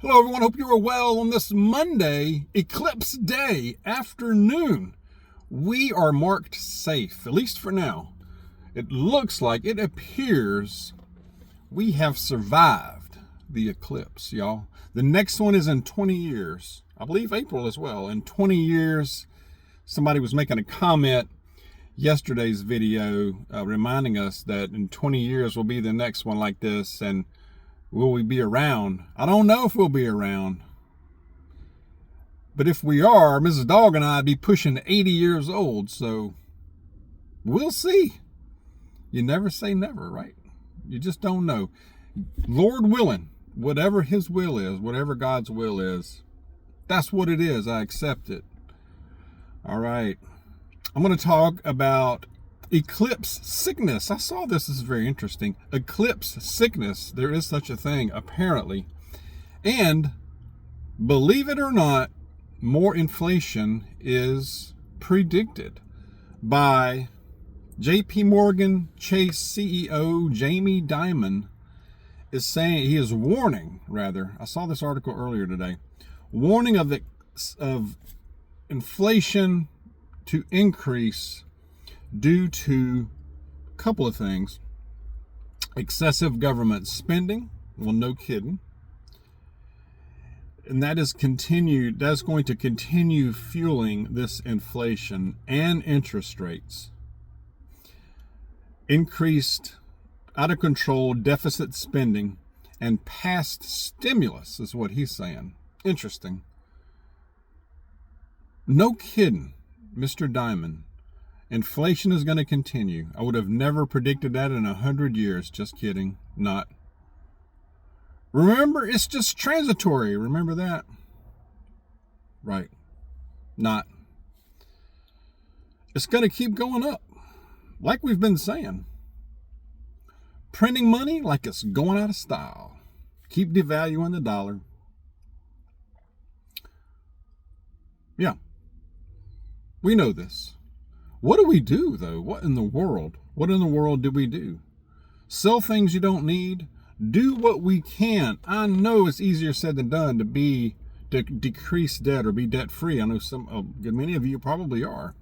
Hello, everyone. Hope you are well on this Monday, Eclipse Day afternoon. We are marked safe, at least for now. It looks like, it appears we have survived the eclipse, y'all. The next one is in 20 years. I believe April as well. In 20 years, somebody was making a comment yesterday's video reminding us that in 20 years will be the next one like this, and will we be around? I don't know if we'll be around. But if we are, Mrs. Dawg and I would be pushing 80 years old, so we'll see. You never say never, right? You just don't know. Lord willing, whatever His will is, whatever God's will is, that's what it is. I accept it. All right. I'm going to talk about Eclipse Sickness. I saw this. This is very interesting. Eclipse Sickness. There is such a thing, apparently. And believe it or not, more inflation is predicted by JP Morgan Chase CEO Jamie Dimon is saying, he is warning, rather, I saw this article earlier today, warning of inflation to increase due to a couple of things. Excessive government spending, well, no kidding. And that's going to continue fueling this inflation and interest rates. Increased, out of control deficit spending and past stimulus is what he's saying. Interesting. No kidding, Mr. Dimon. Inflation is going to continue. I would have never predicted that in 100 years. Just kidding. Not. Remember, it's just transitory. Remember that? Right. Not. It's going to keep going up. Like we've been saying. Printing money like it's going out of style. Keep devaluing the dollar. Yeah. We know this. What do we do, though? What in the world? What in the world do we do? Sell things you don't need. Do what we can. I know it's easier said than done to decrease debt or be debt free. I know many of you probably are.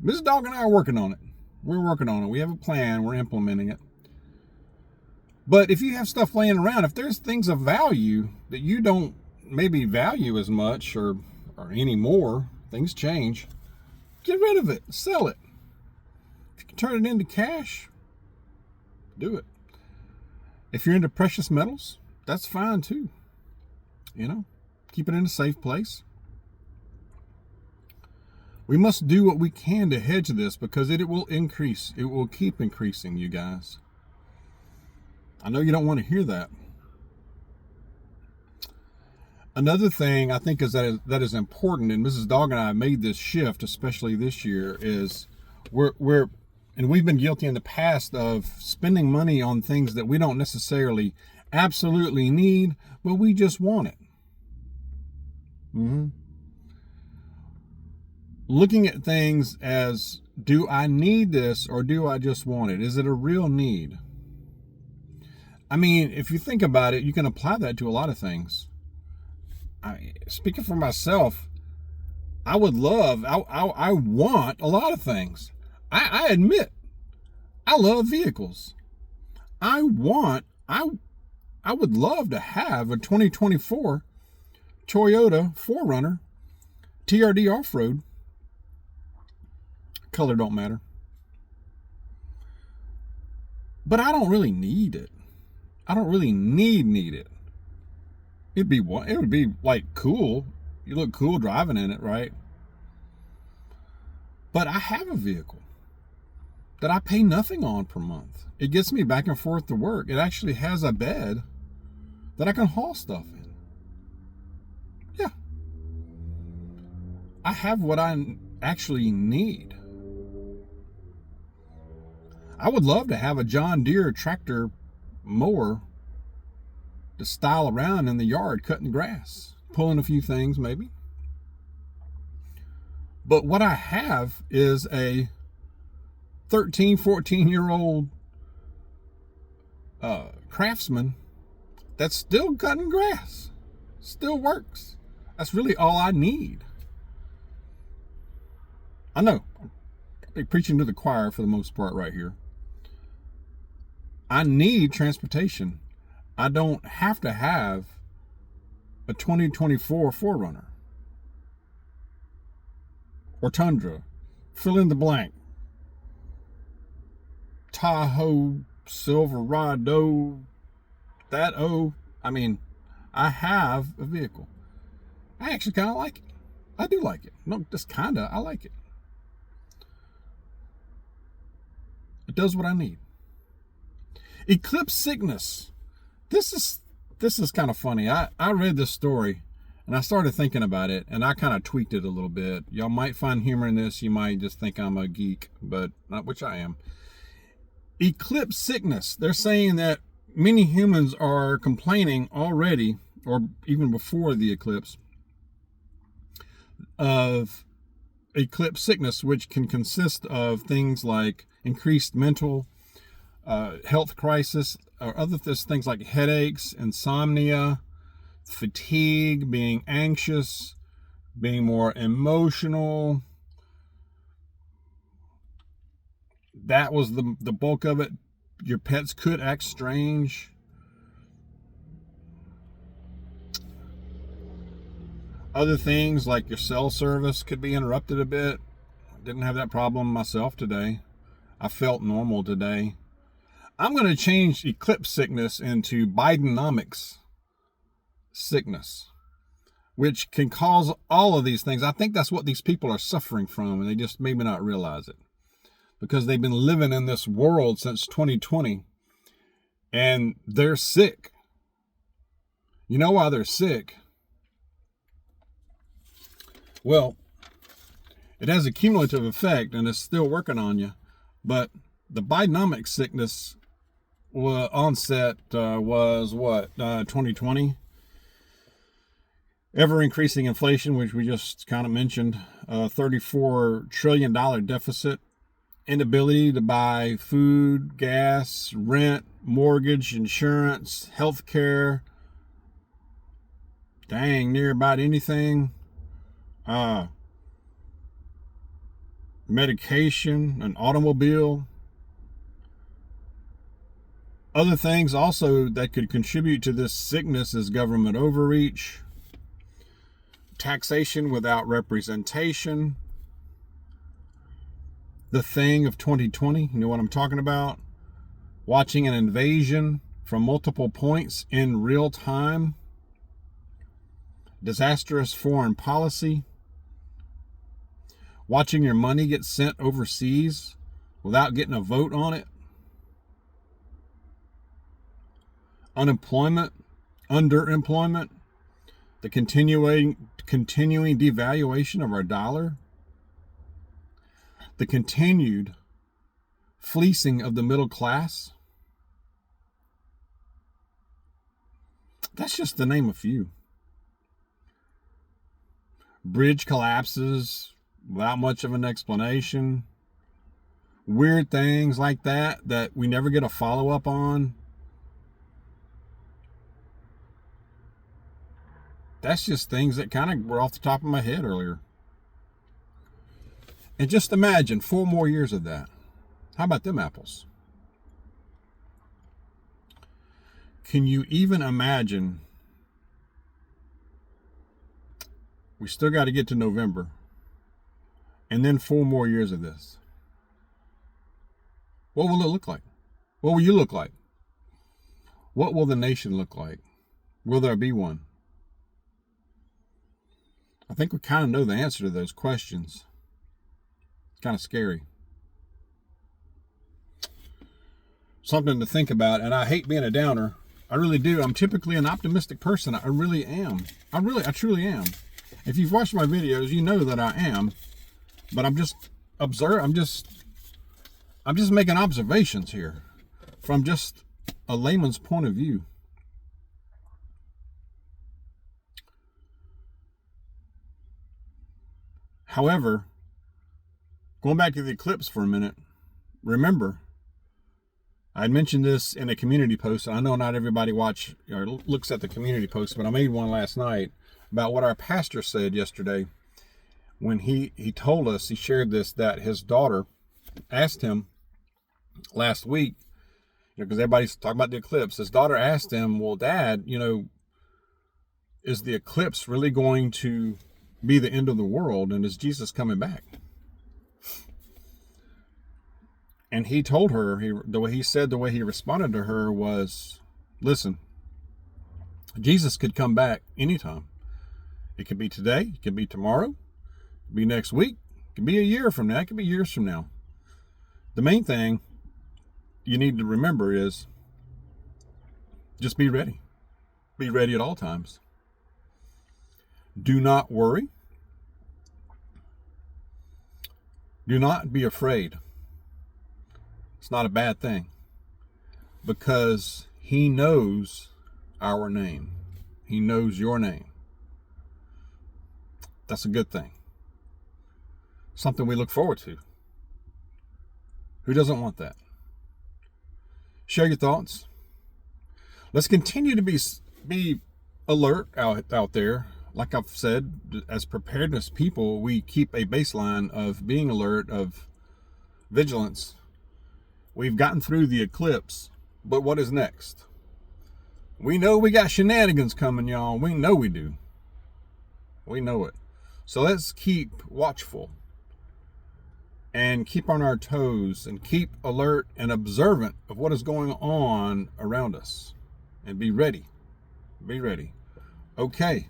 Ms. Dawg and I are working on it. We're working on it. We have a plan. We're implementing it. But if you have stuff laying around, if there's things of value that you don't maybe value as much or any more, things change. Get rid of it. Sell it. If you can turn it into cash, do it. If you're into precious metals, that's fine too. Keep it in a safe place. We must do what we can to hedge this because it will increase. It will keep increasing, you guys. I know you don't want to hear that. Another thing I think that is important, and Mrs. Dawg and I made this shift, especially this year, is we've been guilty in the past of spending money on things that we don't necessarily absolutely need, but we just want it. Looking at things as, do I need this or do I just want it? Is it a real need? I mean, if you think about it, you can apply that to a lot of things. Speaking for myself, I want a lot of things. I admit, I love vehicles. I would love to have a 2024 Toyota 4Runner TRD off-road. Color don't matter. But I don't really need it. I don't really need it. It would be like cool. You look cool driving in it, right? But I have a vehicle that I pay nothing on per month. It gets me back and forth to work. It actually has a bed that I can haul stuff in. Yeah. I have what I actually need. I would love to have a John Deere tractor mower to style around in the yard, cutting the grass, pulling a few things maybe. But what I have is a 13, 14-year-old Craftsman that's still cutting grass. Still works. That's really all I need. I know, I'm preaching to the choir for the most part right here. I need transportation. I don't have to have a 2024 4Runner or Tundra. Fill in the blank. Tahoe, Silverado, I mean, I have a vehicle. I actually kind of like it. I do like it. No, just kind of. I like it. It does what I need. Eclipse Sickness. This is kind of funny. I read this story and I started thinking about it, and I kind of tweaked it a little bit. Y'all might find humor in this. You might just think I'm a geek, but not, which I am. Eclipse Sickness. They're saying that many humans are complaining already, or even before the eclipse, of eclipse sickness, which can consist of things like increased mental health crisis, or other things like headaches, insomnia, fatigue, being anxious, being more emotional. That was the bulk of it. Your pets could act strange. Other things like your cell service could be interrupted a bit. Didn't have that problem myself today. I felt normal today. I'm going to change eclipse sickness into Bidenomics sickness, which can cause all of these things. I think that's what these people are suffering from, and they just maybe not realize it, because they've been living in this world since 2020, and they're sick. You know why they're sick? Well, it has a cumulative effect, and it's still working on you. But the Bidenomic sickness onset was what, 2020? Ever increasing inflation, which we just kind of mentioned, $34 trillion deficit, inability to buy food, gas, rent, mortgage, insurance, healthcare, dang, near about anything. Medication, an automobile. Other things also that could contribute to this sickness is government overreach, taxation without representation, the thing of 2020, you know what I'm talking about? Watching an invasion from multiple points in real time, disastrous foreign policy, watching your money get sent overseas without getting a vote on it, unemployment, underemployment, the continuing devaluation of our dollar, the continued fleecing of the middle class. That's just to name a few. Bridge collapses without much of an explanation. Weird things like that we never get a follow-up on. That's just things that kind of were off the top of my head earlier. And just imagine 4 more years of that. How about them apples? Can you even imagine? We still got to get to November. And then 4 more years of this. What will it look like? What will you look like? What will the nation look like? Will there be one? I think we kind of know the answer to those questions. It's kind of scary. Something to think about, and I hate being a downer. I really do. I'm typically an optimistic person. I really am. I truly am. If you've watched my videos, you know that I am. But I'm just making observations here from just a layman's point of view. However, going back to the eclipse for a minute, remember, I mentioned this in a community post, and I know not everybody watch or looks at the community post, but I made one last night about what our pastor said yesterday when he told us, he shared this, that his daughter asked him last week, because everybody's talking about the eclipse. His daughter asked him, well, Dad, is the eclipse really going to be the end of the world, and is Jesus coming back? And he told her, the way he responded to her was, listen, Jesus could come back anytime. It could be today, it could be tomorrow, it could be next week, it could be a year from now, it could be years from now. The main thing you need to remember is just be ready. Be ready at all times. Do not worry. Do not be afraid. It's not a bad thing, because he knows our name. He knows your name. That's a good thing. Something we look forward to. Who doesn't want that? Share your thoughts. Let's continue to be alert out there. Like I've said, as preparedness people, we keep a baseline of being alert, of vigilance. We've gotten through the eclipse, but what is next? We know we got shenanigans coming, y'all. We know we do. We know it. So let's keep watchful and keep on our toes and keep alert and observant of what is going on around us, and be ready. Be ready. Okay.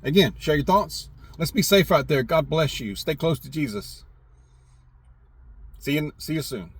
Again, share your thoughts. Let's be safe out there. God bless you. Stay close to Jesus. See you soon.